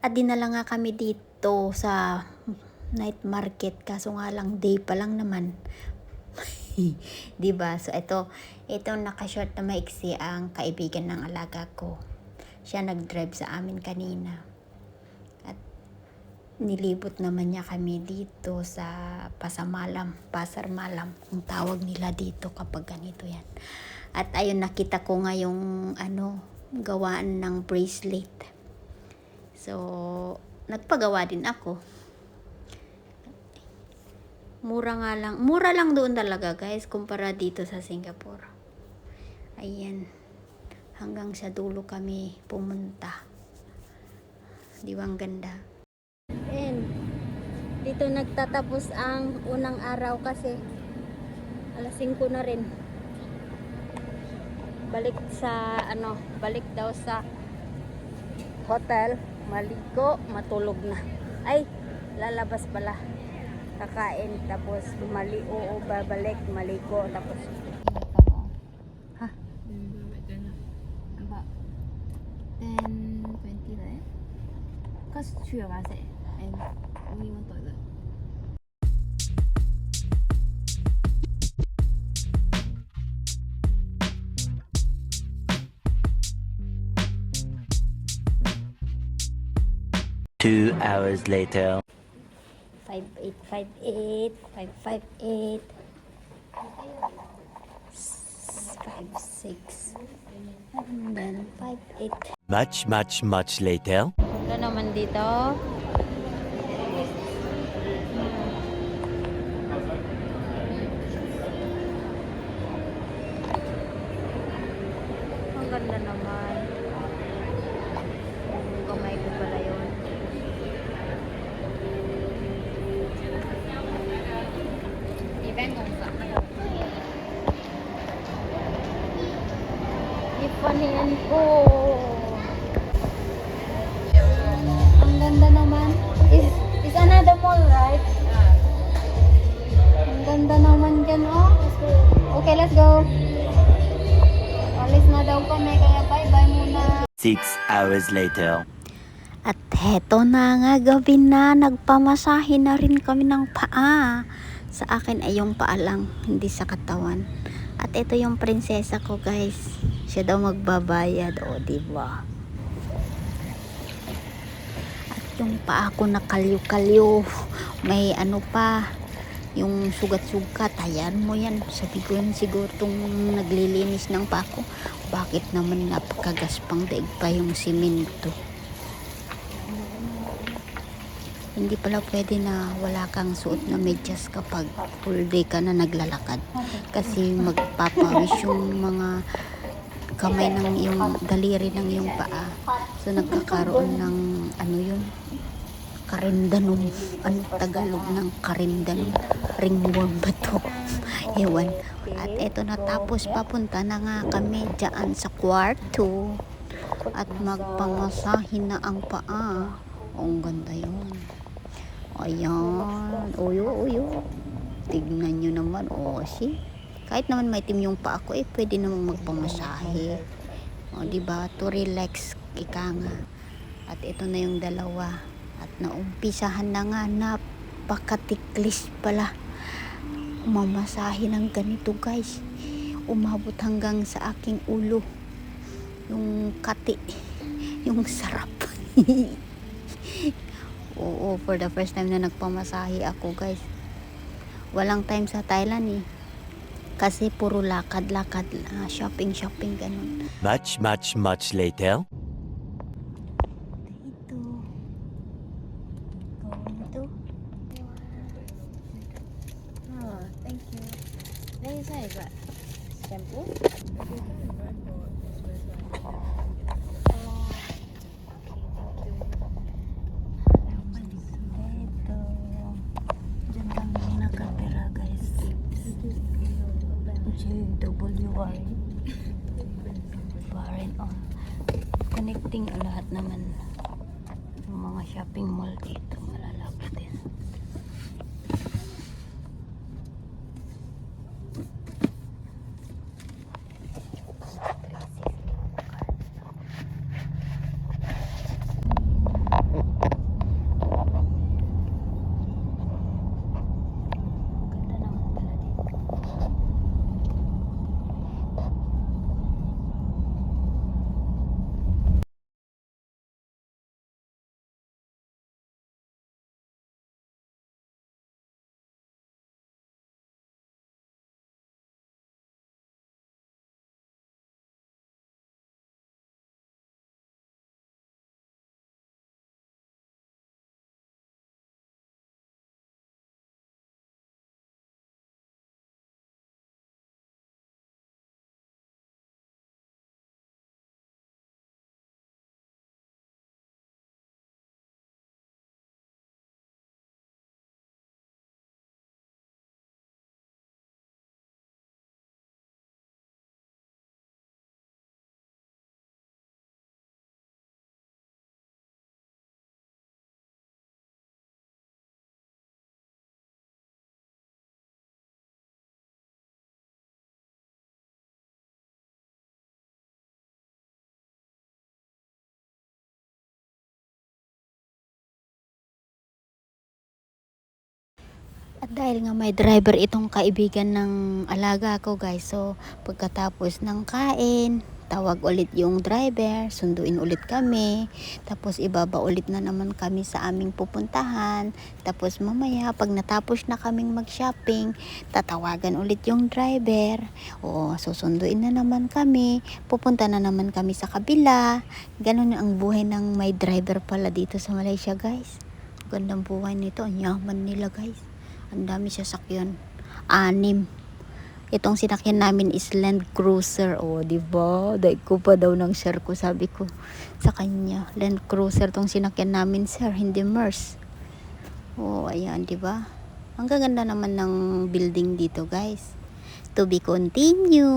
At dinala nga kami dito sa night market, kaso nga lang day pa lang naman. 'Di ba? So ito naka-short na maiksi ang kaibigan ng alaga ko. Siya nag-drive sa amin kanina. At nilibot naman niya kami dito sa Pasar Malam, ang tawag nila dito kapag ganito yan. At ayun, nakita ko nga yung gawaan ng bracelet. So, nagpagawa din ako. Mura lang doon talaga guys, kumpara dito sa Singapore. Ayan, hanggang sa dulo kami pumunta. Di ba ang ganda? And dito nagtatapos ang unang araw kasi alas 5 na rin. Balik daw sa hotel, maligo, matulog na. Ay, lalabas pala. Kakain, tapos babalik, maligo, tapos ha? 10:20 there. Cause 3 of us and only one toilet. Two hours later. 5858, 558, 56, and then 58. Much later. Punta naman dito. Ang ganda naman. Kamay ko pala yun. Ipanian ko. Ang ganda naman. Is another mall, right? Ang ganda naman dyan, oh. Okay, let's go. Alis na daw kami, kaya bye-bye muna. 6 hours later. At heto na nga, gabi na. Nagpamasahe na rin kami ng paa. Sa akin ay yung paa lang, hindi sa katawan. At ito yung prinsesa ko, guys. Siya daw magbabayad, diba? At yung paa ko na kalyo-kalyo. May pa, yung sugat-sugat. Ayan mo yan. Sabi ko yan siguro itong naglilinis ng paa ko. Bakit naman napakagaspang daig pa yung simento? Hindi pala pwede na wala kang suot na medyas kapag full day ka na naglalakad. Kasi magpapawis yung mga kamay ng yung daliri ng yung paa. So nagkakaroon ng karindanom. Tagalog ng karindanom? Ringworm ba to? Ewan. At eto natapos, papunta na nga kami dyan sa kwarto. At magpamasahin na ang paa. Ang ganda yun. Ayan. Uyo. Tignan nyo naman. See? Kahit naman may itim yung paa ko, pwede namang magpamasahe. Diba? To relax, ika nga. At ito na yung dalawa. At naumpisahan na nga. Napakatiklis pala. Mamasahe ng ganito, guys. Umabot hanggang sa aking ulo. Yung kati. Yung sarap. Oo, for the first time na nagpamasahe ako, guys. Walang time sa Thailand kasi puro lakad-lakad, shopping, ganun. Much later. Ito. Ito. Oh, thank you. Then you say what? Shampoo? JWR Foreign on connecting lahat naman yung mga shopping mall dito, malalapit din. At dahil nga may driver itong kaibigan ng alaga ko guys, so pagkatapos ng kain, tawag ulit yung driver, sunduin ulit kami, tapos ibaba ulit na naman kami sa aming pupuntahan, tapos mamaya pag natapos na kaming mag-shopping, tatawagan ulit yung driver, o susunduin na naman kami, pupunta na naman kami sa kabila. Ganun ang buhay ng may driver pala dito sa Malaysia guys. Gandang buhay nito, ang yaman nila guys. Ang dami sasakyan. 6. Itong sinakyan namin is Land Cruiser. O, diba? Dahil ko pa daw ng share ko. Sabi ko sa kanya, Land Cruiser tong sinakyan namin, sir. Hindi Merce. O, ayan, diba? Ang gaganda naman ng building dito, guys. To be continue.